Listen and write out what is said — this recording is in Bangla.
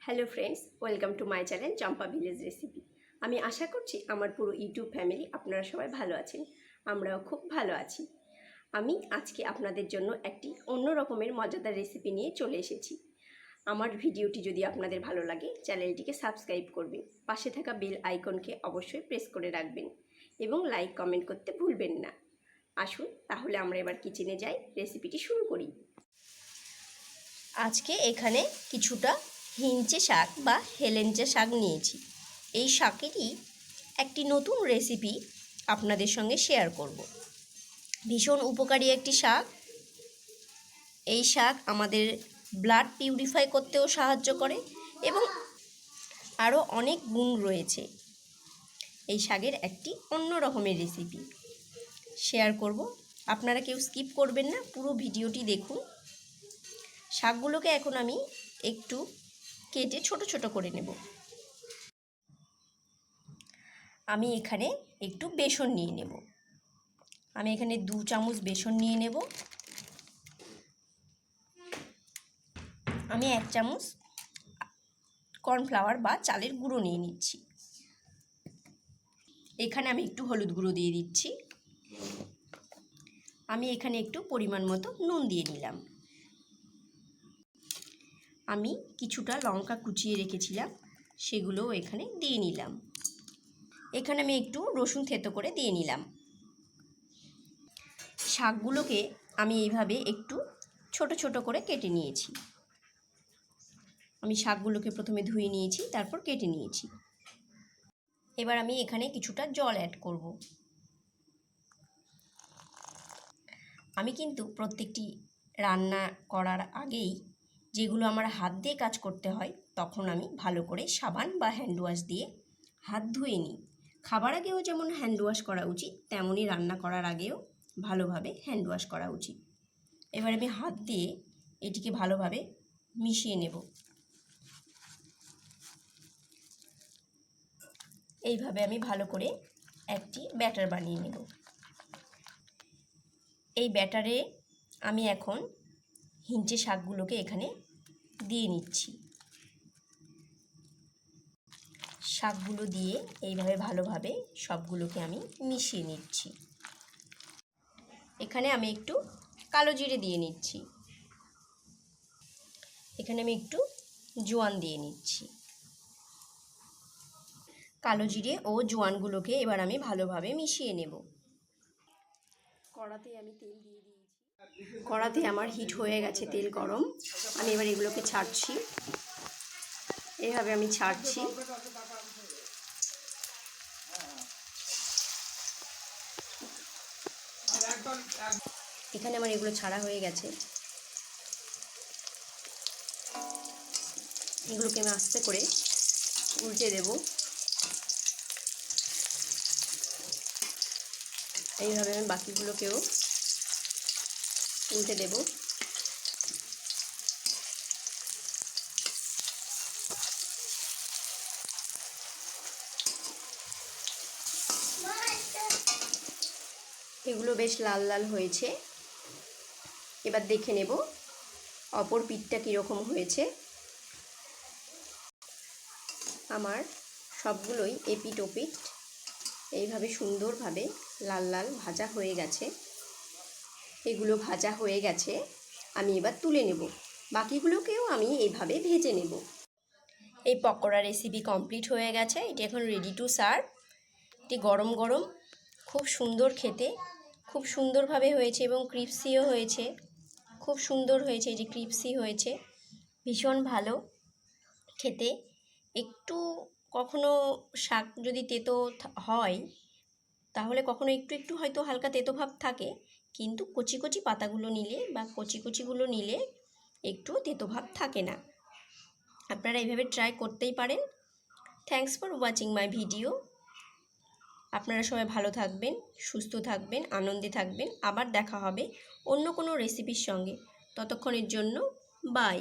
Hello friends, welcome to my channel Champa village recipe. আমি আশা করছি আমার পুরো ইউটিউব ফ্যামিলি আপনারা সবাই ভালো আছেন। আমরাও খুব ভালো আছি। আমি আজকে আপনাদের জন্য একটি অন্য রকমের মজাদার রেসিপি নিয়ে চলে এসেছি। আমার ভিডিওটি যদি আপনাদের ভালো লাগে চ্যানেলটিকে সাবস্ক্রাইব করবেন, পাশে থাকা বেল আইকনকে অবশ্যই প্রেস করে রাখবেন এবং লাইক কমেন্ট করতে ভুলবেন না। আসুন তাহলে আমরা এবার কিচেনে যাই, রেসিপিটি শুরু করি। আজকে এখানে কিছুটা হিঞ্চে শাক বা হেলেঞ্চা শাক নিয়েছি। এই শাকেরই একটি নতুন রেসিপি আপনাদের সঙ্গে শেয়ার করব। ভীষণ উপকারী একটি শাক। এই শাক আমাদের ব্লাড পিউরিফাই করতেও সাহায্য করে এবং আরও অনেক গুণ রয়েছে। এই শাকের একটি অন্য রকমের রেসিপি শেয়ার করব। আপনারা কেউ স্কিপ করবেন না, পুরো ভিডিওটি দেখুন। শাকগুলোকে এখন আমি একটু কেটে ছোট ছোট করে নেব। আমি এখানে একটু বেসন নিয়ে নেব। আমি এখানে 2 চামচ বেসন নিয়ে নেব। আমি 1 চামচ কর্নফ্লাওয়ার বা চালের গুঁড়ো নিয়ে নিচ্ছি। এখানে আমি একটু হলুদ গুঁড়ো দিয়ে দিচ্ছি। আমি এখানে একটু পরিমাণ মতো নুন দিয়ে নিলাম। আমি কিছুটা লঙ্কা কুচিয়ে রেখেছিলাম, সেগুলোও এখানে দিয়ে নিলাম। এখানে আমি একটু রসুন থেতো করে দিয়ে নিলাম। শাকগুলোকে আমি এইভাবে একটু ছোট ছোট করে কেটে নিয়েছি। আমি শাকগুলোকে প্রথমে ধুয়ে নিয়েছি, তারপর কেটে নিয়েছি। এবার আমি এখানে কিছুটা জল অ্যাড করব। আমি কিন্তু প্রত্যেকটি রান্না করার আগেই যেগুলো আমার হাত দিয়ে কাজ করতে হয় তখন আমি ভালো করে সাবান বা হ্যান্ড ওয়াশ দিয়ে হাত ধুয়ে নিই। খাবার আগেও যেমন হ্যান্ড ওয়াশ করা উচিত, তেমনই রান্না করার আগেও ভালোভাবে হ্যান্ড ওয়াশ করা উচিত। এবার আমি হাত দিয়ে এটিকে ভালোভাবে মিশিয়ে নেব। এইভাবে আমি ভালো করে একটি ব্যাটার বানিয়ে নেব। এই ব্যাটারে আমি এখন হিঞ্চে শাকগুলোকে এখানে দিয়ে নিচ্ছি। শাকগুলো দিয়ে এইভাবে ভালোভাবে সবগুলোকে আমি মিশিয়ে নিচ্ছি। এখানে আমি একটু কালো জিরে দিয়ে নিচ্ছি। এখানে আমি একটু জোয়ান দিয়ে নিচ্ছি। কালো জিরে ও জোয়ানগুলোকে এবার আমি ভালোভাবে মিশিয়ে নেব। কড়াতে আমি তেল দিয়ে দিয়েছি। কড়াতে আমার হিট হয়ে গেছে, তেল গরম। আমি এবার এগুলোকে ছাড়ছি। এইভাবে আমি ছাড়ছি। এখানে আমার এগুলো ছাড়া হয়ে গেছে। এগুলোকে আমি আস্তে করে উল্টে দেব। এইভাবে আমি বাকিগুলোকেও উল্টে দেব। এগুলো বেশ লাল লাল হয়েছে। এবার দেখে নেব অপর পিঠটা কীরকম হয়েছে। আমার সবগুলোই এপিট ওপিট এইভাবে সুন্দরভাবে লাল লাল ভাজা হয়ে গেছে। এগুলো ভাজা হয়ে গেছে, আমি এবার তুলে নেব। বাকিগুলোকেও আমি এইভাবে ভেজে নেব। এই পকোড়া রেসিপি কমপ্লিট হয়ে গেছে। এটি এখন রেডি টু সার্ভ। এটি গরম গরম, খুব সুন্দর খেতে, খুব সুন্দরভাবে হয়েছে এবং ক্রিপসিও হয়েছে। খুব সুন্দর হয়েছে, এই যে ক্রিপসি হয়েছে, ভীষণ ভালো খেতে। একটু কখনো শাক যদি তেতো হয় তাহলে কখনো একটু একটু হয়তো হালকা তেতো ভাব থাকে, কিন্তু কচি কচি পাতাগুলো নিলে বা কচি কচিগুলো নিলে একটু তেতো ভাব থাকে না। আপনারা এইভাবে ট্রাই করতেই পারেন। Thanks for watching my video. আপনারা সবাই ভালো থাকবেন, সুস্থ থাকবেন, আনন্দে থাকবেন। আবার দেখা হবে অন্য কোনো রেসিপির সঙ্গে। ততক্ষণের জন্য বাই।